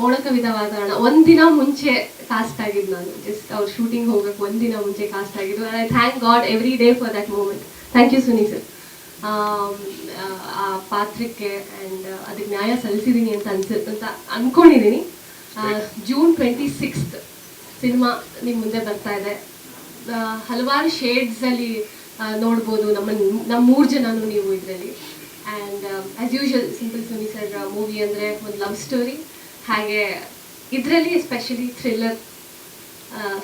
ಮೋಡ ಕವಿದ ವಾತಾವರಣ ಒಂದಿನ ಮುಂಚೆ ಕಾಸ್ಟ್ ಆಗಿದ್ದು. ನಾನು ಜಸ್ಟ್ ಅವ್ರ ಶೂಟಿಂಗ್ ಹೋಗಕ್ಕೆ ಒಂದಿನ ಮುಂಚೆ ಕಾಸ್ಟ್ ಆಗಿದ್ದು. I thank God every day for that moment. Thank you Suni sir. ಆ ಪಾತ್ರಕ್ಕೆ ಆ್ಯಂಡ್ ಅದಕ್ಕೆ ನ್ಯಾಯ ಸಲ್ಲಿಸಿದ್ದೀನಿ ಅಂತ ಅಂದ್ಕೊಂಡಿದ್ದೀನಿ. ಜೂನ್ 26 ಸಿನಿಮಾ ನಿಮ್ಮ ಮುಂದೆ ಬರ್ತಾ ಇದೆ. ಹಲವಾರು ಶೇಡ್ಸಲ್ಲಿ ನೋಡ್ಬೋದು ನಮ್ಮ 3 ಜನನೂ ನೀವು ಇದರಲ್ಲಿ. And as usual simple Suni sir movie ಅಂದರೆ ಒಂದು ಲವ್ ಸ್ಟೋರಿ. ಹಾಗೆ ಇದರಲ್ಲಿ ಎಸ್ಪೆಷಲಿ ಥ್ರಿಲ್ಲರ್,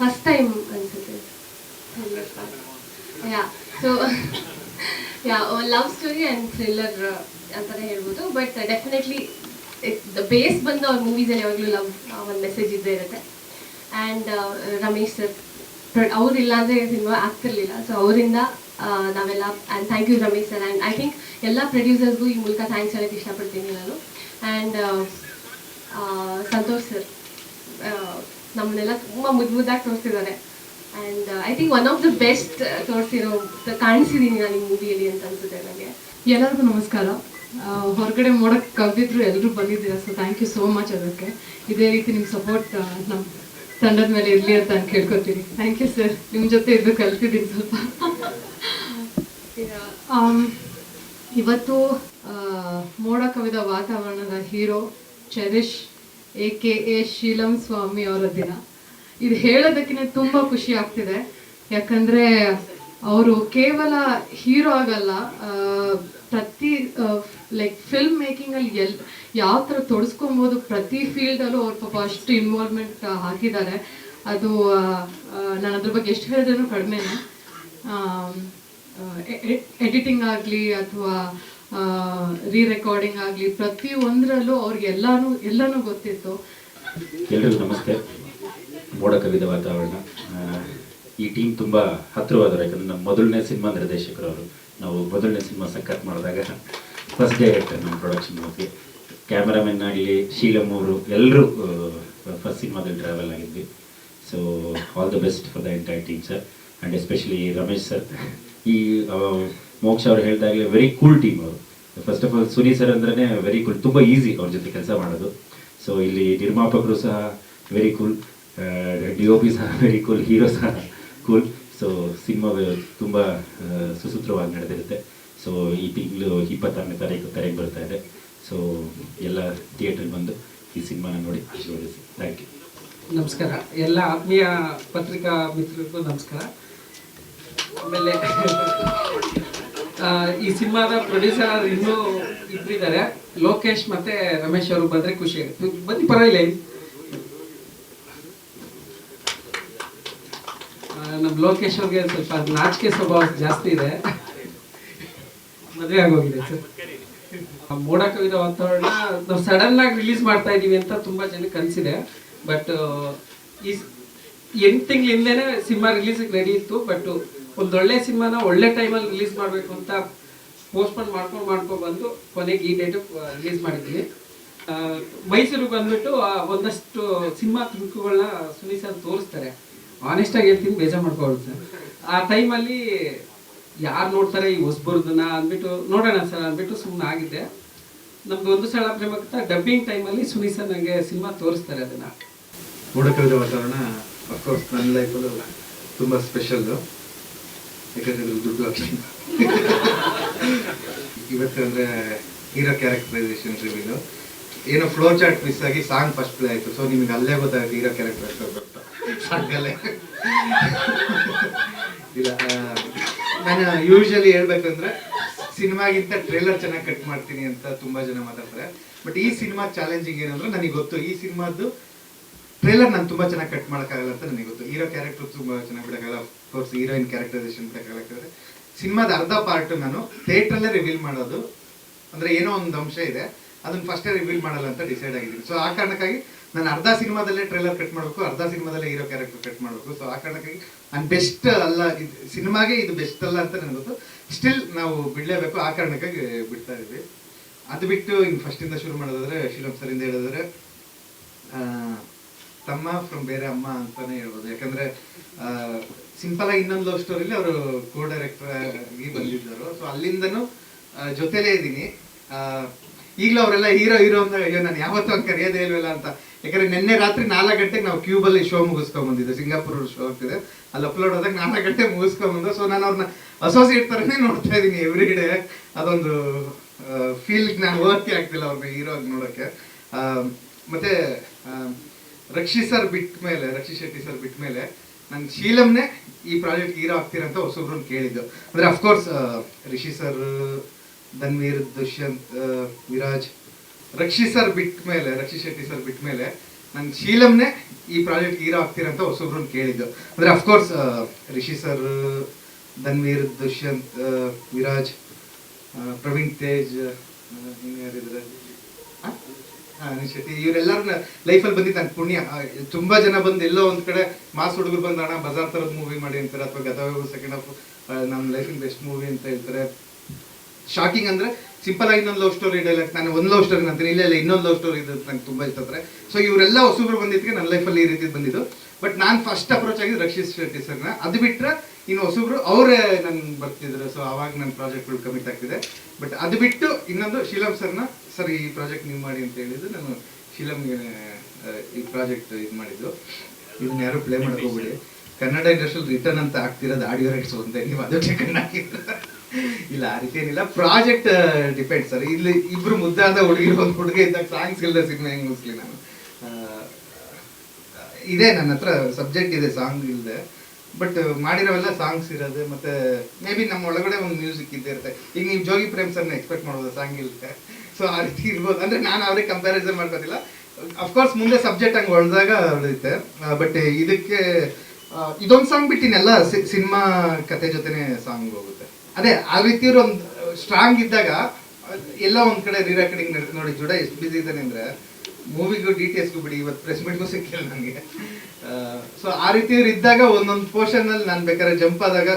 ಫಸ್ಟ್ ಟೈಮ್ ಅನಿಸುತ್ತೆ thriller. So love story and thriller ಅಂತಲೇ ಹೇಳ್ಬೋದು. ಬಟ್ ಡೆಫಿನೆಟ್ಲಿ ಬೇಸ್ ಬಂದು ಅವ್ರ ಮೂವೀಸಲ್ಲಿ ಯಾವಾಗಲೂ ಲವ್ ಒಂದು ಮೆಸೇಜ್ ಇದ್ದೇ ಇರುತ್ತೆ. ಆ್ಯಂಡ್ ರಮೇಶ್ ಸರ್ ಅವರಿಲ್ಲ ಅಂದರೆ ಸಿನಿಮಾ ಆಗ್ತಿರ್ಲಿಲ್ಲ. ಸೊ ಅವರಿಂದ ನಾವೆಲ್ಲ and thank you Ramesh sir. And I think ಎಲ್ಲ ಪ್ರೊಡ್ಯೂಸರ್ಸ್ಗೂ ಈ ಮೂಲಕ ಥ್ಯಾಂಕ್ಸ್ ಹೇಳೋಕ್ಕೆ ಇಷ್ಟಪಡ್ತೀನಿ ನಾನು. ಆ್ಯಂಡ್ ಸಂತೋಷ್ ಸರ್ ನಮ್ಮನ್ನೆಲ್ಲ ತುಂಬ ಮುದ್ದಾಗಿ ತೋರಿಸ್ತಿದ್ದಾರೆ. And I think one of the best ಕಾಣಿಸಿದ್ದೀನಿ ನಾನು ಈ ಮೂವಿಯಲ್ಲಿ ಅಂತ ಅನ್ಸುತ್ತೆ ನನಗೆ. ಎಲ್ಲರಿಗೂ ನಮಸ್ಕಾರ. ಹೊರಗಡೆ ಮೋಡಕ್ಕೆ ಕವಿದ್ರು ಎಲ್ಲರೂ ಬಂದಿದ್ದೀರಾ, so thank you so much. ಅದಕ್ಕೆ ಇದೇ ರೀತಿ ನಿಮ್ಮ ಸಪೋರ್ಟ್ ನಮ್ಮ ತಂಡದ ಮೇಲೆ ಇರಲಿ ಅಂತ ನಾನು ಕೇಳ್ಕೊತೀನಿ. Thank you sir. ನಿಮ್ಮ ಜೊತೆ ಇದ್ದು ಕಲ್ತಿದ್ದೀನಿ ಸ್ವಲ್ಪ. ಇವತ್ತು ಮೋಡ ಕವಿದ ವಾತಾವರಣದ ಹೀರೋ ಚೆರಿಷ್ AKA ಶೀಲಂ ಸ್ವಾಮಿ ಅವರ ದಿನ. ಇದು ಹೇಳೋದಕ್ಕಿಂತ ತುಂಬ ಖುಷಿ ಆಗ್ತಿದೆ. ಯಾಕಂದರೆ ಅವರು ಕೇವಲ ಹೀರೋ ಆಗಲ್ಲ, ಪ್ರತಿ ಲೈಕ್ ಫಿಲ್ಮ್ ಮೇಕಿಂಗಲ್ಲಿ ಯಾವ ಥರ ತೊಡಸ್ಕೊಬೋದು ಪ್ರತಿ ಫೀಲ್ಡಲ್ಲೂ ಅವ್ರು ಪಾಪ ಅಷ್ಟು ಇನ್ವಾಲ್ವ್ಮೆಂಟ್ ಹಾಕಿದ್ದಾರೆ. ಅದು ನಾನು ಅದ್ರ ಬಗ್ಗೆ ಎಷ್ಟು ಹೇಳಿದ್ರೂ ಕಡಿಮೆನೆ. ಎಡಿಟಿಂಗ್ ಆಗಲಿ ಅಥವಾ ರೆಕಾರ್ಡಿಂಗ್ ಆಗಲಿ ಪ್ರತಿಯೊಂದರಲ್ಲೂ ಅವ್ರಿಗೆ ಎಲ್ಲನೂ ಗೊತ್ತಿತ್ತು. ಎಲ್ರಿಗೂ ನಮಸ್ತೆ. ಮೋಡ ಕವಿದ ವಾತಾವರಣ ಈ ಟೀಮ್ ತುಂಬ ಹತ್ತಿರವಾದರು. ಯಾಕಂದರೆ ನಮ್ಮ ಮೊದಲನೇ ಸಿನಿಮಾ ನಿರ್ದೇಶಕರು ಅವರು. ನಾವು ಮೊದಲನೇ ಸಿನಿಮಾ ಸಕ್ಕತ್ ಮಾಡಿದಾಗ ಫಸ್ಟ್ ಡೈರೆಕ್ಟರ್ ನಮ್ಮ ಪ್ರೊಡಕ್ಷನ್ ಬಗ್ಗೆ. ಕ್ಯಾಮರಾಮೆನ್ ಆಗಲಿ ಶೀಲಂ ಅವರು ಎಲ್ಲರೂ ಫಸ್ಟ್ ಸಿನಿಮಾದಲ್ಲಿ ಟ್ರಾವೆಲ್ ಆಗಿದ್ವಿ. So all the best for the entire team sir. And especially Ramesh sir. ಈ ಮೋಕ್ಷ ಅವರು ಹೇಳಿದಾಗಲೇ ವೆರಿ ಕೂಲ್ ಟೀಮ್ ಅವರು. First of all Suni sir ಅಂದ್ರೇ ವೆರಿ ಕೂಲ್, ತುಂಬ ಈಸಿ ಅವ್ರ ಜೊತೆ ಕೆಲಸ ಮಾಡೋದು. ಸೊ ಇಲ್ಲಿ ನಿರ್ಮಾಪಕರು ಸಹ ವೆರಿ ಕೂಲ್, DOP ಸಹ ವೆರಿ ಕೂಲ್, ಹೀರೋ ಸಹ ಕೂಲ್. ಸೊ ಸಿನಿಮಾ ತುಂಬ ಸುಸೂತ್ರವಾಗಿ ನಡೆದಿರುತ್ತೆ. ಸೊ ಈ ತಿಂಗಳು 26ನೇ ತಾರೀಕು ತೆರೆಗೆ ಬರ್ತಾ ಇದೆ. ಸೊ ಎಲ್ಲ ಥಿಯೇಟ್ರಿಗೆ ಬಂದು ಈ ಸಿನಿಮಾನ ನೋಡಿ ಆಶೀರ್ವದಿಸಿ. Thank you. ನಮಸ್ಕಾರ. ಎಲ್ಲ ಆತ್ಮೀಯ ಪತ್ರಿಕಾ ಮಿತ್ರರಿಗೂ ನಮಸ್ಕಾರ. ಆಮೇಲೆ ಈ ಸಿನಿಮಾದ ಪ್ರೊಡ್ಯೂಸರ್ ಇನ್ನೂ ಇಬ್ಬರಿದ್ದಾರೆ, ಲೋಕೇಶ್ ಮತ್ತೆ ರಮೇಶ್ ಅವರು. ಬಂದರೆ ಖುಷಿ ಆಗುತ್ತೆ. ಬನ್ನಿ, ಪರವಾಗಿಲ್ಲ. ನಮ್ಮ ಲೋಕೇಶ್ ಅವ್ರಿಗೆ ಸ್ವಲ್ಪ ನಾಚಿಕೆ ಸ್ವಭಾವ ಜಾಸ್ತಿ ಇದೆ, ಮದುವೆ ಆಗೋಗಿದೆ ಸರ್. ಮೋಡ ಕವಿದ ವಾತಾವರಣ ನಾವು ಸಡನ್ ಆಗಿ ರಿಲೀಸ್ ಮಾಡ್ತಾ ಇದೀವಿ ಅಂತ ತುಂಬಾ ಜನಕ್ಕೆ ಅನಿಸಿದೆ. ಬಟ್ ಈ 8 ತಿಂಗಳ ಹಿಂದೆನೇ ಸಿನಿಮಾ ರಿಲೀಸಿಗೆ ರೆಡಿ ಇತ್ತು. ಬಟ್ ಒಂದೊಳ್ಳೆ ಸಿನಿಮಾನ ಒಳ್ಳೆ ಟೈಮಲ್ಲಿ ರಿಲೀಸ್ ಮಾಡಬೇಕು ಅಂತ ಪೋಸ್ಟ್ಪೋನ್ ಮಾಡ್ಕೊಂಡು ಬಂದು ಕೊನೆಗೆ ಈ ಡೇಟು ರಿಲೀಸ್ ಮಾಡಿದ್ವಿ. ಮೈಸೂರಿಗೆ ಬಂದ್ಬಿಟ್ಟು ಒಂದಷ್ಟು ಸಿನಿಮಾ ತುಣುಕುಗಳನ್ನ ಸುನಿ ಸರ್ ತೋರಿಸ್ತಾರೆ. ಆನೆಸ್ಟಾಗಿ ಹೇಳ್ತೀನಿ, ಬೇಜಾರು ಮಾಡ್ಕೊಳ್ದು ಸರ್. ಆ ಟೈಮಲ್ಲಿ ಯಾರು ನೋಡ್ತಾರೆ ಈ ಹೊಸಬರ್ದನ್ನ ಅಂದ್ಬಿಟ್ಟು ನೋಡೋಣ ಸರ್ ಅಂದ್ಬಿಟ್ಟು ಸುಮ್ಮನೆ ಆಗಿದ್ದೆ. ನಮ್ದು ಒಂದು ಸಲ ಪ್ರೇಮಕ್ತ ಡಬ್ಬಿಂಗ್ ಟೈಮಲ್ಲಿ ಸುನಿ ಸರ್ ನನಗೆ ಸಿನಿಮಾ ತೋರಿಸ್ತಾರೆ. ಅದನ್ನು ಮೋಡ ಕವಿದ ವಾತಾವರಣ ಅಫ್ಕೋರ್ಸ್ ನನ್ನ ಲೈಫಲ್ಲೂ ತುಂಬ ಸ್ಪೆಷಲ್ಲು. ಯಾಕಂದರೆ ದುಡ್ಡು ಆಗ್ತೀನಿ ಇವತ್ತು ಅಂದರೆ ಹೀರೋ ಕ್ಯಾರೆಕ್ಟರೈಸೇಷನ್ ರಿವೀಲು ಏನೋ ಫ್ಲೋ ಚಾರ್ಟ್ ಮಿಸ್ ಆಗಿ ಸಾಂಗ್ ಫಸ್ಟ್ ಪ್ಲೇ ಆಯಿತು. ಸೊ ನಿಮಗೆ ಅಲ್ಲೇ ಗೊತ್ತಾಗುತ್ತೆ ಹೀರೋ ಕ್ಯಾರೆಕ್ಟರ್ ಅಷ್ಟು ಬರ್ತಾ ಸಾಂಗಲ್ಲೇ ಇಲ್ಲ. ನಾನು ಯೂಶಲಿ ಹೇಳ್ಬೇಕಂದ್ರೆ ಸಿನಿಮಾಗಿಂತ ಟ್ರೇಲರ್ ಚೆನ್ನಾಗಿ ಕಟ್ ಮಾಡ್ತೀನಿ ಅಂತ ತುಂಬ ಜನ ಮಾತಾಡ್ತಾರೆ. ಬಟ್ ಈ ಸಿನಿಮಾ ಚಾಲೆಂಜಿಂಗ್ ಏನಂದ್ರೆ ನನಗೆ ಗೊತ್ತು ಈ ಸಿನಿಮಾದ್ದು ಟ್ರೇಲರ್ ನಾನು ತುಂಬ ಚೆನ್ನಾಗಿ ಕಟ್ ಮಾಡೋಕ್ಕಾಗಲ್ಲ ಅಂತ ನನಗೆ ಗೊತ್ತು. ಹೀರೋ ಕ್ಯಾರೆಕ್ಟರ್ ತುಂಬ ಚೆನ್ನಾಗಿ ಬಿಡೋಕ್ಕಾಗಲ್ಲ, ಕೋರ್ಸ್ ಹೀರೋಯಿನ್ ಕ್ಯಾರೆಕ್ಟರೈಸೇಷನ್ ಬಿಡೋಕ್ಕಾಗಲ್ಲ. ಸಿನಿಮಾದ ಅರ್ಧ ಪಾರ್ಟ್ ನಾನು ಥಿಯೇಟ್ರಲ್ಲೇ ರಿವೀಲ್ ಮಾಡೋದು, ಅಂದರೆ ಏನೋ ಒಂದು ಅಂಶ ಇದೆ ಅದನ್ನ ಫಸ್ಟೇ ರಿವೀಲ್ ಮಾಡಲ್ಲ ಅಂತ ಡಿಸೈಡ್ ಆಗಿದ್ದೀನಿ. ಸೊ ಆ ಕಾರಣಕ್ಕಾಗಿ ನಾನು ಅರ್ಧ ಸಿನಿಮಾದಲ್ಲೇ ಟ್ರೇಲರ್ ಕಟ್ ಮಾಡಬೇಕು, ಅರ್ಧ ಸಿನಿಮಾದಲ್ಲೇ ಹೀರೋ ಕ್ಯಾರೆಕ್ಟರ್ ಕಟ್ ಮಾಡಬೇಕು. ಸೊ ಆ ಕಾರಣಕ್ಕಾಗಿ ನಾನು ಬೆಸ್ಟ್ ಅಲ್ಲ, ಇದು ಸಿನಿಮಾಗೆ ಇದು ಬೆಸ್ಟ್ ಅಲ್ಲ ಅಂತ ನನಗೆ ಗೊತ್ತು. ಸ್ಟಿಲ್ ನಾವು ಬಿಡಲೇಬೇಕು, ಆ ಕಾರಣಕ್ಕಾಗಿ ಬಿಡ್ತಾ ಇದ್ವಿ. ಅದು ಬಿಟ್ಟು ಇನ್ನು ಫಸ್ಟಿಂದ ಶುರು ಮಾಡೋದಾದ್ರೆ ಶೀಲಂ ಸರಿಂದ ಹೇಳಿದ್ರೆ ತಮ್ಮ ಫ್ರಮ್ ಬೇರೆ ಅಮ್ಮ ಅಂತಾನೆ ಹೇಳ್ಬೋದು. ಯಾಕಂದ್ರೆ ಸಿಂಪಲ್ ಆಗಿ ಇನ್ನೊಂದು ಲವ್ ಸ್ಟೋರಿಲಿ ಅವರು ಕೋ ಡೈರೆಕ್ಟರ್ ಆಗಿ ಬಂದಿದ್ದರು. ಸೊ ಅಲ್ಲಿಂದನೂ ಜೊತೆಲೇ ಇದ್ದೀನಿ. ಈಗಲೂ ಅವರೆಲ್ಲ ಹೀರೋ ಹೀರೋ ಅಂದಾಗ ಅಯ್ಯೋ ನಾನು ಯಾವತ್ತೂ ಹಂಗೆ ಕರೆಯೋದೇ ಇಲ್ವಲ್ಲ ಅಂತ. ಯಾಕಂದ್ರೆ ನಿನ್ನೆ ರಾತ್ರಿ 4 ಗಂಟೆಗೆ ನಾವು ಕ್ಯೂಬಲ್ಲಿ ಶೋ ಮುಗಿಸ್ಕೊಂಡ್ಬಂದಿದ್ದೆ, ಸಿಂಗಾಪುರ್ ಶೋ ಆಗ್ತಿದೆ, ಅಲ್ಲಿ ಅಪ್ಲೋಡ್ ಆದಾಗ 4 ಗಂಟೆಗೆ ಮುಗಿಸ್ಕೊಂಡ್ಬಂದು. ಸೊ ನಾನು ಅವ್ರನ್ನ ಅಸೋಸಿಯೇಟ್ ಥರನೇ ನೋಡ್ತಾ ಇದ್ದೀನಿ ಎವ್ರಿ ಡೇ. ಅದೊಂದು ಫೀಲ್ ನಾನು ಓದಕ್ಕೆ ಆಗ್ತಿಲ್ಲ ಅವ್ರನ್ನ ಹೀರೋ ಆಗಿ ನೋಡೋಕ್ಕೆ. ಮತ್ತೆ ರಕ್ಷಿ ಶೆಟ್ಟಿ ಸರ್ ಬಿಟ್ಟ ಮೇಲೆ ನಾನು ಶೀಲಮ್ನೇ ಈ ಪ್ರಾಜೆಕ್ಟ್ ಹೀರೋ ಆಗ್ತೀರಂತ ಹೊಸಬ್ರನ್ನ ಕೇಳಿದ್ದು. ಅಂದರೆ of course Rishi sir, Dhanveer, Dushyanth, Viraj, Rakshit Shetty sir ಬಿಟ್ಟ ಮೇಲೆ ನಾನು ಶೀಲಮ್ನೇ ಈ ಪ್ರಾಜೆಕ್ಟ್ ಹೀರೋ ಆಗ್ತೀರಂತ ಹೊಸಬ್ರನ್ನ ಕೇಳಿದ್ದು. ಅಂದರೆ ಅಫ್ಕೋರ್ಸ್ ರಿಷಿ ಸರ್, ಧನ್ವೀರ್, ದುಷ್ಯಂತ್, ವಿರಾಜ್, ಪ್ರವೀಣ್ ತೇಜ್, ಇನ್ನು ಯಾರಿದ್ದಾರೆ, ಅನಿಶ್ ಶೆಟ್ಟಿ, ಇವರೆಲ್ಲರೂ ಲೈಫಲ್ಲಿ ಬಂದಿದ್ದು ನನ್ನ ಪುಣ್ಯ. ತುಂಬಾ ಜನ ಬಂದು ಎಲ್ಲೋ ಒಂದ್ ಕಡೆ ಮಾಸ್ ಹುಡುಗರು ಬಂದು ಅಣ್ಣ ಬಜಾರ್ ಥರದ ಮೂವಿ ಮಾಡಿ ಅಂತಾರೆ, ಅಥವಾ ಗದವ ಸೆಕೆಂಡ್ ಹಾಫ್ ನಮ್ಮ ಲೈಫಿನ ಬೆಸ್ಟ್ ಮೂವಿ ಅಂತ ಹೇಳ್ತಾರೆ. ಶಾಕಿಂಗ್ ಅಂದ್ರೆ ಸಿಂಪಲ್ ಆಗಿ ಇನ್ನೊಂದು ಲವ್ ಸ್ಟೋರಿ ಡೈಲಾಗ್, ನಾನು ಒಂದು ಲವ್ ಸ್ಟೋರಿ ಅಂತೀನಿ, ಇಲ್ಲ ಇನ್ನೊಂದು ಲವ್ ಸ್ಟೋರಿ ಇದೆ ನಂಗೆ ತುಂಬಾ ಇಷ್ಟ. ಸೊ ಇವರೆಲ್ಲ ಹೊಸಬ್ರು ಬಂದಿದ್ದಕ್ಕೆ ನನ್ನ ಲೈಫಲ್ಲಿ ಈ ರೀತಿ ಬಂದಿದ್ದು. ಬಟ್ ನಾನು ಫಸ್ಟ್ ಅಪ್ರೋಚ್ ಆಗಿದ್ದು ರಕ್ಷಿ ಶೆಟ್ಟಿ ಸರ್ನ. ಅದು ಬಿಟ್ಟರೆ ಇನ್ನು ಹೊಸಬ್ರು ಅವರೇ ನನ್ ಬರ್ತಿದ್ರು. ಸೊ ಅವಾಗ ನನ್ನ ಪ್ರಾಜೆಕ್ಟ್ಗಳು ಕಮಿಟ್ ಆಗ್ತಿದೆ. ಬಟ್ ಅದು ಬಿಟ್ಟು ಇನ್ನೊಂದು ಶೀಲಮ್ ಸರ್ನ, ಸರ್ ಈ ಪ್ರಾಜೆಕ್ಟ್ ನೀವು ಮಾಡಿ ಅಂತ ಹೇಳಿದ್ದು, ನಾನು ಶೀಲಮ್ಗೆ ಈ ಪ್ರಾಜೆಕ್ಟ್ ಇದು ಮಾಡಿದ್ದು. ಇದನ್ನ ಯಾರು ಪ್ಲೇ ಮಾಡಕ್ ಹೋಗ್ಬಿಡಿ, ಕನ್ನಡ ಇಂಡಸ್ಟ್ರಿಯಲ್ಲಿ ರಿಟರ್ನ್ ಅಂತ ಆಗ್ತಿರೋದು ಆಡಿಯೋ ರೈಟ್ಸ್ ಒಂದೇ, ನೀವು ಅದಕ್ಕೆ ಕಣ್ಣಾಕಿದ್ರು ಇಲ್ಲ, ಆ ರೀತಿ ಏನಿಲ್ಲ. Project depend sir. ಇಲ್ಲಿ ಇಬ್ರು ಮುದ್ದಾದ ಹುಡುಗಿರು ಒಂದು ಹುಡುಗ ಇದ್ದಾಗ ಸಾಂಗ್ಸ್ ಇಲ್ಲದ ಸಿನಿಮಾ ಹೆಂಗ್ ಮುಗಿಸ್ಲಿ ನಾನು. ಇದೆ ನನ್ನ ಹತ್ರ ಸಬ್ಜೆಕ್ಟ್ ಇದೆ, ಸಾಂಗ್ ಇಲ್ಲದೆ. ಬಟ್ ಮಾಡಿರೋವೆಲ್ಲ ಸಾಂಗ್ಸ್ ಇರೋದೆ. ಮತ್ತೆ ಮೇ ಬಿ ನಮ್ಮ ಒಳಗಡೆ ಒಂದು ಮ್ಯೂಸಿಕ್ ಇದ್ದೇ ಇರುತ್ತೆ. ಈಗ ನೀವು ಜೋಗಿ ಪ್ರೇಮ್ ಸರ್ನ ಎಕ್ಸ್ಪೆಕ್ಟ್ ಮಾಡ್ಬೋದು ಸಾಂಗ್ ಇರುತ್ತೆ. ಸೊ ಆ ರೀತಿ ಇರ್ಬೋದು. ಅಂದ್ರೆ ನಾನು ಅವ್ರಿಗೆ ಕಂಪ್ಯಾರಿಸನ್ ಮಾಡ್ಕೋತಿಲ್ಲ. ಅಫ್ಕೋರ್ಸ್ ಮುಂದೆ ಸಬ್ಜೆಕ್ಟ್ ಹಂಗೆ ಹೊಳ್ದಾಗ ಉಳಿಯುತ್ತೆ. ಬಟ್ ಇದಕ್ಕೆ ಇದೊಂದು ಸಾಂಗ್ ಬಿಟ್ಟಿನೆಲ್ಲ ಸಿನಿಮಾ ಕತೆ ಜೊತೆನೆ ಸಾಂಗ್ ಹೋಗುತ್ತೆ. ಅದೇ ಆ ರೀತಿ ಒಂದು ಸ್ಟ್ರಾಂಗ್ ಇದ್ದಾಗ ಎಲ್ಲ ಒಂದ್ ಕಡೆ ರೀರೆಕಾರ್ಡಿಂಗ್ ನಡೀತು. ನೋಡಿ ಜುಡ ಎಷ್ಟು ಬಿಸಿ ಇದ್ದಾನೆ ಅಂದ್ರೆ ಮೂವಿಗೂ DTSಗೂ ಬಿಡಿ, ಇವತ್ತು ಪ್ರೆಸ್ ಮೀಟ್ಗೂ ಸಿಕ್ಕಿಲ್ಲ ನನಗೆ. ಸೊ ಆ ರೀತಿಯವ್ರು ಇದ್ದಾಗ ಒಂದೊಂದು ಪೋರ್ಷನ್ ಅಲ್ಲಿ ನಾನು ಬೇಕಾದ್ರೆ ಜಂಪ್ ಆದಾಗ,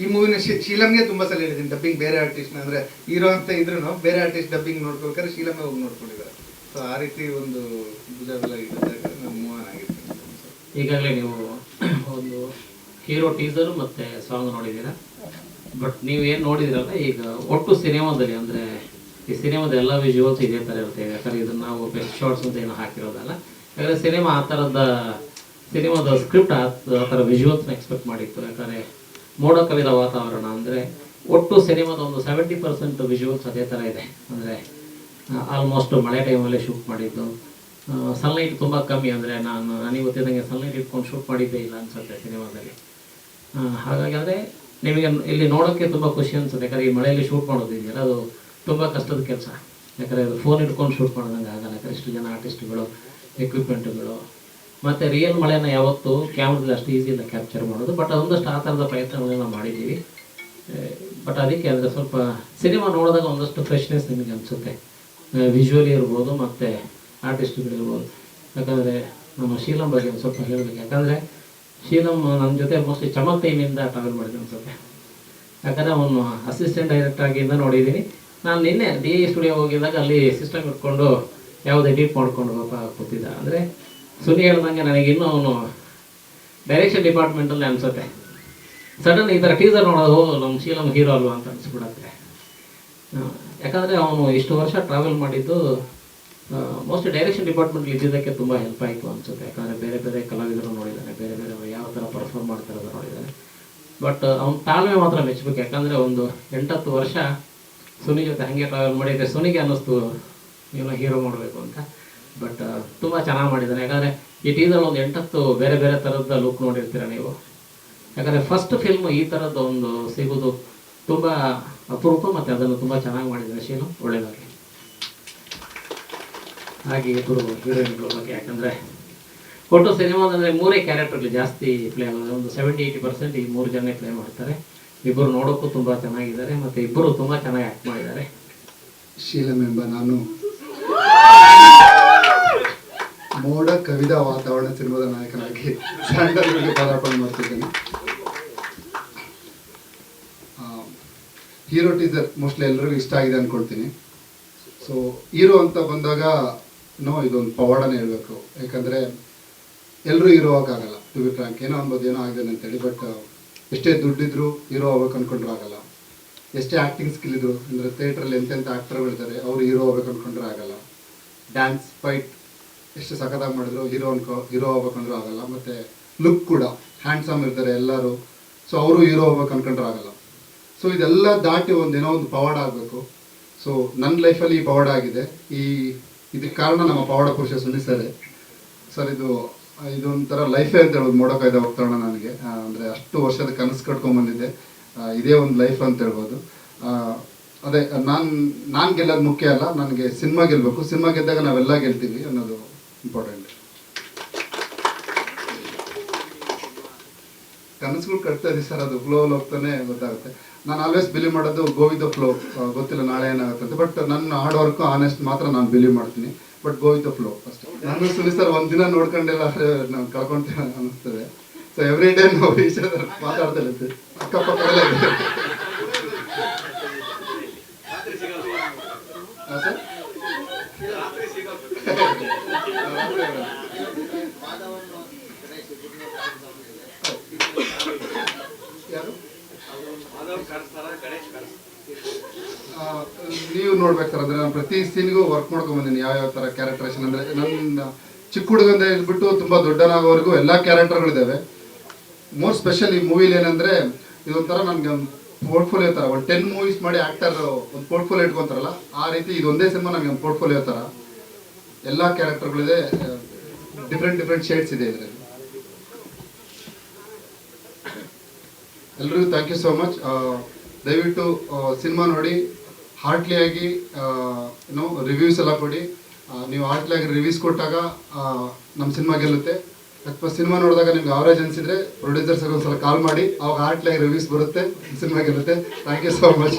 ಈ ಮೂವಿನ ಶೀಲಮ್ಗೆ ತುಂಬಾ ಸಲ ಹೇಳಿದ್ದೀನಿ ಡಬ್ಬಿಂಗ್ ಬೇರೆ ಆರ್ಟಿಸ್ಟ್, ಅಂದ್ರೆ ಹೀರೋ ಅಂತ ಇದ್ರು ಬೇರೆ ಆರ್ಟಿಸ್ಟ್ ಡಬ್ಬಿಂಗ್ ನೋಡ್ಕೋಬೇಕಾದ್ರೆ ಶೀಲಮ್ಮೆ ಹೋಗಿ ನೋಡ್ಕೊಂಡಿದ್ದಾರೆ. ಸೊ ಆ ರೀತಿ ಒಂದು ಭುಜಬಲ ಇದ್ದಾಗ ನಾನು ಮೂವ್ ಆನ್ ಆಗಿರ್ತೀನಿ. ಈಗಾಗಲೇ ನೀವು ಒಂದು ಹೀರೋ ಟೀಸರ್ ಮತ್ತೆ ಸಾಂಗ್ ನೋಡಿದ್ದೀರಾ. ಬಟ್ ನೀವು ಏನು ನೋಡಿದಿರಲ್ಲ, ಈಗ ಒಟ್ಟು ಸಿನಿಮಾದಲ್ಲಿ ಅಂದರೆ ಈ ಸಿನಿಮಾದ ಎಲ್ಲ ವಿಜುವಲ್ಸ್ ಇದೇ ಥರ ಇರುತ್ತೆ. ಯಾಕಂದರೆ ಇದನ್ನು ನಾವು ಬೆಸ್ಟ್ ಶಾರ್ಟ್ಸ್ ಅಂತ ಏನು ಹಾಕಿರೋದಲ್ಲ. ಯಾಕಂದರೆ ಸಿನಿಮಾ ಆ ಥರದ ಸಿನಿಮಾದ ಸ್ಕ್ರಿಪ್ಟ್ ಆ ಥರ ವಿಜುವಲ್ಸ್ನ ಎಕ್ಸ್ಪೆಕ್ಟ್ ಮಾಡಿತ್ತು. ಯಾಕಂದರೆ ಮೋಡ ಕವಿದ ವಾತಾವರಣ ಅಂದರೆ ಒಟ್ಟು ಸಿನಿಮಾದ ಒಂದು 70% ವಿಜುವಲ್ಸ್ ಅದೇ ಥರ ಇದೆ. ಅಂದರೆ ಆಲ್ಮೋಸ್ಟ್ ಮಳೆ ಟೈಮಲ್ಲೇ ಶೂಟ್ ಮಾಡಿದ್ದು. ಸನ್ಲೈಟ್ ತುಂಬ ಕಮ್ಮಿ, ಅಂದರೆ ನನಗೆ ಗೊತ್ತಿದ್ದಂಗೆ ಸನ್ಲೈಟ್ ಇಟ್ಕೊಂಡು ಶೂಟ್ ಮಾಡಿದ್ದೇ ಇಲ್ಲ ಅನಿಸುತ್ತೆ ಸಿನಿಮಾದಲ್ಲಿ. ಹಾಗಾಗಿ ಅಂದರೆ ನಿಮಗೆ ಇಲ್ಲಿ ನೋಡೋಕ್ಕೆ ತುಂಬ ಖುಷಿ ಅನಿಸುತ್ತೆ. ಯಾಕಂದರೆ ಈ ಮಳೆಯಲ್ಲಿ ಶೂಟ್ ಮಾಡೋದಿದೆಯಲ್ಲ, ಅದು ತುಂಬ ಕಷ್ಟದ ಕೆಲಸ. ಯಾಕಂದರೆ ಅದು ಫೋನ್ ಇಟ್ಕೊಂಡು ಶೂಟ್ ಮಾಡೋದಂಗೆ ಆಗಲ್ಲ. ಯಾಕಂದರೆ ಇಷ್ಟು ಜನ ಆರ್ಟಿಸ್ಟ್ಗಳು, ಎಕ್ವಿಪ್ಮೆಂಟ್ಗಳು, ಮತ್ತು ರಿಯಲ್ ಮಳೆನ ಯಾವತ್ತೂ ಕ್ಯಾಮ್ರದಲ್ಲಿ ಅಷ್ಟು ಈಸಿ ಇಲ್ಲ ಕ್ಯಾಪ್ಚರ್ ಮಾಡೋದು. ಬಟ್ ಅದೊಂದಷ್ಟು ಆ ಥರದ ಪ್ರಯತ್ನಗಳನ್ನ ಮಾಡಿದ್ದೀವಿ. ಬಟ್ ಅದಕ್ಕೆ ಅಂದರೆ ಸ್ವಲ್ಪ ಸಿನಿಮಾ ನೋಡಿದಾಗ ಒಂದಷ್ಟು ಫ್ರೆಶ್ನೆಸ್ ನಿಮಗೆ ಅನಿಸುತ್ತೆ, ವಿಜುವಲಿ ಇರ್ಬೋದು ಮತ್ತು ಆರ್ಟಿಸ್ಟ್ಗಳಿರ್ಬೋದು. ಯಾಕಂದರೆ ನಮ್ಮ ಶೀಲಮ್ ಬಗ್ಗೆ ಒಂದು ಸ್ವಲ್ಪ ಹೇಳಬೇಕು. ಯಾಕಂದರೆ ಶೀಲಮ್ ನನ್ನ ಜೊತೆ ಮೋಸ್ಟ್ಲಿ ಚಮಕ್ ಟೈಮಿಂದ ಟ್ರಾವೆಲ್ ಮಾಡಿದೆ ಅನ್ಸುತ್ತೆ. ಯಾಕಂದರೆ ಅವನು ಅಸಿಸ್ಟೆಂಟ್ ಡೈರೆಕ್ಟರ್ ಆಗಿಂದ ನೋಡಿದ್ದೀನಿ. ನಾನು ನಿನ್ನೆ DA ಸ್ಟುಡಿಯೋ ಹೋಗಿದ್ದಾಗ ಅಲ್ಲಿ ಸಿಸ್ಟಮ್ ಇಟ್ಕೊಂಡು ಯಾವುದು ಎಡಿಟ್ ಮಾಡ್ಕೊಂಡು ಪಾಪ ಕೂತಿದ್ದ. ಅಂದರೆ ಸುನಿ ಹೇಳ್ದಂಗೆ ನನಗಿನ್ನೂ ಅವನು ಡೈರೆಕ್ಷನ್ ಡಿಪಾರ್ಟ್ಮೆಂಟಲ್ಲಿ ಅನಿಸುತ್ತೆ. ಸಡನ್ ಈ ಥರ ಟೀಸರ್ ನೋಡೋದು ನಮ್ಮ ಶೀಲಮ್ ಹೀರೋ ಅಲ್ವಾ ಅಂತ ಅನಿಸ್ಬಿಡತ್ತೆ. ಯಾಕಂದರೆ ಅವನು ಇಷ್ಟು ವರ್ಷ ಟ್ರಾವೆಲ್ ಮಾಡಿದ್ದು ಮೋಸ್ಟ್ಲಿ ಡೈರೆಕ್ಷನ್ ಡಿಪಾರ್ಟ್ಮೆಂಟ್ಲಿ ಇದ್ದಿದ್ದಕ್ಕೆ ತುಂಬ ಹೆಲ್ಪ್ ಆಯಿತು ಅನಿಸುತ್ತೆ. ಯಾಕಂದರೆ ಬೇರೆ ಬೇರೆ ಕಲಾವಿದರು ನೋಡಿದ್ದಾನೆ, ಬೇರೆ ಬೇರೆ ಯಾವ ಥರ ಪರ್ಫಾರ್ಮ್ ಮಾಡ್ತಾರೋದು ನೋಡಿದ್ದಾನೆ. ಬಟ್ ಅವ್ನ ತಾಳ್ಮೆ ಮಾತ್ರ ಮೆಚ್ಚಬೇಕು. ಯಾಕಂದರೆ ಒಂದು 8-10 ವರ್ಷ ಸುನಿ ಜೊತೆ ಹಾಗೆ ಟ್ರಾವೆಲ್ ಮಾಡಿದರೆ ಸುನಿಗೆ ಅನ್ನಿಸ್ತು ಇವನು ಹೀರೋ ಮಾಡಬೇಕು ಅಂತ. ಬಟ್ ತುಂಬ ಚೆನ್ನಾಗಿ ಮಾಡಿದ್ದಾನೆ. ಯಾಕಂದರೆ ಈ ಟೀಸರ್ ಒಂದು 8-10 ಬೇರೆ ಬೇರೆ ಥರದ ಲುಕ್ ನೋಡಿರ್ತೀರ ನೀವು. ಯಾಕಂದರೆ ಫಸ್ಟ್ ಫಿಲ್ಮ್ ಈ ಥರದ್ದು ಒಂದು ಸಿಗೋದು ತುಂಬ ಅಪರೂಪ, ಮತ್ತು ಅದನ್ನು ತುಂಬ ಚೆನ್ನಾಗಿ ಮಾಡಿದ್ದಾನೆ ಶೀಲು. ಒಳ್ಳೆಯದಾಗಿ ಹಾಗೆ ಇಬ್ಬರು ಹೀರೋಯಿನ್ಗಳ ಬಗ್ಗೆ. ಯಾಕಂದರೆ ಒಟ್ಟು ಸಿನಿಮಾದಂದರೆ 3 ಕ್ಯಾರೆಕ್ಟರ್ಗಳು ಜಾಸ್ತಿ ಪ್ಲೇ ಆಗೋದು. ಒಂದು 70-80% ಈ 3 ಜನ ಪ್ಲೇ ಮಾಡ್ತಾರೆ. ಇಬ್ಬರು ನೋಡೋಕ್ಕೂ ತುಂಬ ಚೆನ್ನಾಗಿದ್ದಾರೆ, ಮತ್ತು ಇಬ್ಬರು ತುಂಬ ಚೆನ್ನಾಗಿ ಆ್ಯಕ್ಟ್ ಮಾಡಿದ್ದಾರೆ. ಶೀಲಮ್ ಎಂಬ ನಾನು ಮೋಡ ಕವಿದ ವಾತಾವರಣ ಸಿನಿಮಾದ ನಾಯಕನಾಗಿ ಸ್ಯಾಂಡಲ್ವುಡ್ಗೆ ಪದಾರ್ಪಣೆ ಮಾಡ್ತಿದ್ದೇನೆ. ಹೀರೋ ಟೀಸರ್ ಮೋಸ್ಟ್ಲಿ ಎಲ್ಲರಿಗೂ ಇಷ್ಟ ಆಗಿದೆ ಅಂದ್ಕೊಳ್ತೀನಿ. ಸೊ ಹೀರೋ ಅಂತ ಬಂದಾಗ ಇದೊಂದು ಪವಾಡನೇ ಹೇಳಬೇಕು. ಯಾಕಂದರೆ ಎಲ್ಲರೂ ಹೀರೋ ಆಗೋಕ್ಕಾಗಲ್ಲ. ಟು ಬಿ ಫ್ರಾಂಕ್, ಏನೋ ಅನ್ಬೋದು ಏನೋ ಆಗಿದೆ ಅಂತೇಳಿ. ಬಟ್ ಎಷ್ಟೇ ದುಡ್ಡಿದ್ರು ಹೀರೋ ಆಗ್ಬೇಕು ಅಂದ್ಕೊಂಡ್ರೂ ಆಗಲ್ಲ. ಎಷ್ಟೇ ಆ್ಯಕ್ಟಿಂಗ್ ಸ್ಕಿಲ್ ಇದ್ರು ಅಂದರೆ ಥಿಯೇಟ್ರಲ್ಲಿ ಎಂತೆಂಥ ಆ್ಯಕ್ಟರ್ಗಳಿದ್ದಾರೆ ಅವರು ಹೀರೋ ಹೋಗ್ಬೇಕು ಅಂದ್ಕೊಂಡ್ರೆ ಆಗಲ್ಲ. ಡ್ಯಾನ್ಸ್ ಫೈಟ್ ಎಷ್ಟು ಸಖತ್ತಾಗಿ ಮಾಡಿದ್ರು ಹೀರೋ ಹೋಗ್ಬೇಕಂದ್ರೂ ಆಗಲ್ಲ. ಮತ್ತು ಲುಕ್ ಕೂಡ ಹ್ಯಾಂಡ್ಸಮ್ ಇರ್ತಾರೆ ಎಲ್ಲರೂ, ಸೊ ಅವರು ಹೀರೋ ಹೋಗ್ಬೇಕು ಅಂದ್ಕೊಂಡ್ರೆ ಆಗಲ್ಲ. ಸೊ ಇದೆಲ್ಲ ದಾಟಿ ಒಂದೇನೋ ಒಂದು ಪವಾಡ ಆಗಬೇಕು. ಸೊ ನನ್ನ ಲೈಫಲ್ಲಿ ಈ ಪವಾಡ ಆಗಿದೆ. ಇದಕ್ಕೆ ಕಾರಣ ನಮ್ಮ ಪವಾಡ ಪುರುಷ ಸುನೀಲ್ ಸರ್. ಇದೊಂಥರ ಲೈಫೇ ಅಂತ ಹೇಳ್ಬೋದು ಮೋಡ ಕವಿದ ವಾತಾವರಣ ನನಗೆ. ಅಂದರೆ ಅಷ್ಟು ವರ್ಷದ ಕನಸು ಕಟ್ಕೊಂಡ್ಬಂದಿದ್ದೆ, ಇದೇ ಒಂದು ಲೈಫ್ ಅಂತ ಹೇಳ್ಬೋದು. ಅದೇ ನಾನು ಗೆಲ್ಲೋದು ಮುಖ್ಯ ಅಲ್ಲ, ನನಗೆ ಸಿನಿಮಾ ಗೆಲ್ಲಬೇಕು. ಸಿನಿಮಾ ಗೆದ್ದಾಗ ನಾವೆಲ್ಲ ಗೆಲ್ತೀವಿ ಅನ್ನೋದು ಇಂಪಾರ್ಟೆಂಟ್. ಕನಸುಗಳು ಕಟ್ತಾ ಇದೀವಿ ಸರ್, ಅದು ಫ್ಲೋ ಹೋಗ್ತಾನೆ ಗೊತ್ತಾಗುತ್ತೆ. ನಾನು ಆಲ್ವೇಸ್ ಬಿಲೀವ್ ಮಾಡೋದು ಗೋ ವಿತ್ ದ ಫ್ಲೋ. ಗೊತ್ತಿಲ್ಲ ನಾಳೆ ಏನಾಗುತ್ತೆ ಅಂತ, ಬಟ್ ನನ್ನ ಹಾರ್ಡ್ ವರ್ಕು ಆನೆಸ್ಟ್ ಮಾತ್ರ ನಾನು ಬಿಲೀವ್ ಮಾಡ್ತೀನಿ. But go with the flow ಅಷ್ಟೇ. ನಾನು ಸುನೀಲ್ ಸರ್ ಒಂದಿನ ನೋಡ್ಕೊಂಡೆಲ್ಲ ನಾವು ಕಳ್ಕೊಂತೀವಿ ಅನ್ನಿಸ್ತದೆ. ಸೊ ಎವ್ರಿ ಡೇ ನಾವು ಈಚೆ ಮಾತಾಡ್ತಾ ಇರ್ತೀವಿ ಅಕ್ಕಪಕ್ಕದಲ್ಲೇ ಇದೆ. ಸರ್ ಯಾರು ನೀವು ನೋಡ್ಬೇಕು ಸರ್. ಅಂದರೆ ನಾನು ಪ್ರತಿ ಸೀನ್ಗೂ ವರ್ಕ್ ಮಾಡ್ಕೊಂಡ್ಬಂದಿನಿ, ಯಾವ ಥರ ಕ್ಯಾರೆಕ್ಟರೇಷನ್. ಅಂದರೆ ನನ್ನ ಚಿಕ್ಕ ಹುಡುಗಂದ ಹೇಳ್ಬಿಟ್ಟು ತುಂಬ ದೊಡ್ಡನಾಗೋವರೆಗೂ ಎಲ್ಲ ಕ್ಯಾರೆಕ್ಟರ್ಗಳಿದ್ದಾವೆ. ಮೋರ್ ಸ್ಪೆಷಲ್ ಈ ಮೂವಿಲಿ ಏನಂದರೆ ಇದೊಂಥರ ನನಗೆ ಒಂದು ಪೋರ್ಟ್ಫೋಲಿಯೋ ಥರ. ಒಂದು 10 ಮೂವೀಸ್ ಮಾಡಿ ಆ್ಯಕ್ಟರ್ ಒಂದು ಪೋರ್ಟ್ಫೋಲಿಯೋ ಇಟ್ಕೊತಾರಲ್ಲ, ಆ ರೀತಿ ಇದೊಂದೇ ಸಿನಿಮಾ ನನಗೆ ಒಂದು ಪೋರ್ಟ್ಫೋಲಿಯೋ ಥರ. ಎಲ್ಲ ಕ್ಯಾರೆಕ್ಟರ್ಗಳಿದೆ, ಡಿಫ್ರೆಂಟ್ ಶೇಡ್ಸ್ ಇದೆ ಇದರಲ್ಲಿ. ಎಲ್ರಿಗೂ ಥ್ಯಾಂಕ್ ಯು ಸೋ ಮಚ್. ದಯವಿಟ್ಟು ಸಿನಿಮಾ ನೋಡಿ, ಹಾರ್ಟ್ಲಿಯಾಗಿ ರಿವ್ಯೂಸ್ ಎಲ್ಲ ಕೊಡಿ. ನೀವು ಹಾರ್ಟ್ಲಿಯಾಗಿ ರಿವ್ಯೂಸ್ ಕೊಟ್ಟಾಗ ನಮ್ಮ ಸಿನಿಮಾ ಗೆಲ್ಲುತ್ತೆ. ಅಥವಾ ಸಿನಿಮಾ ನೋಡಿದಾಗ ನಿಮ್ಗೆ ಅವರೇಜ್ ಅನಿಸಿದರೆ ಪ್ರೊಡ್ಯೂಸರ್ಸ್ಗೆ ಒಂದ್ಸಲ ಕಾಲ್ ಮಾಡಿ, ಅವಾಗ ಹಾರ್ಟ್ಲಿಯಾಗಿ ರಿವ್ಯೂಸ್ ಬರುತ್ತೆ, ಸಿನಿಮಾ ಗೆಲ್ಲುತ್ತೆ. Thank you so much.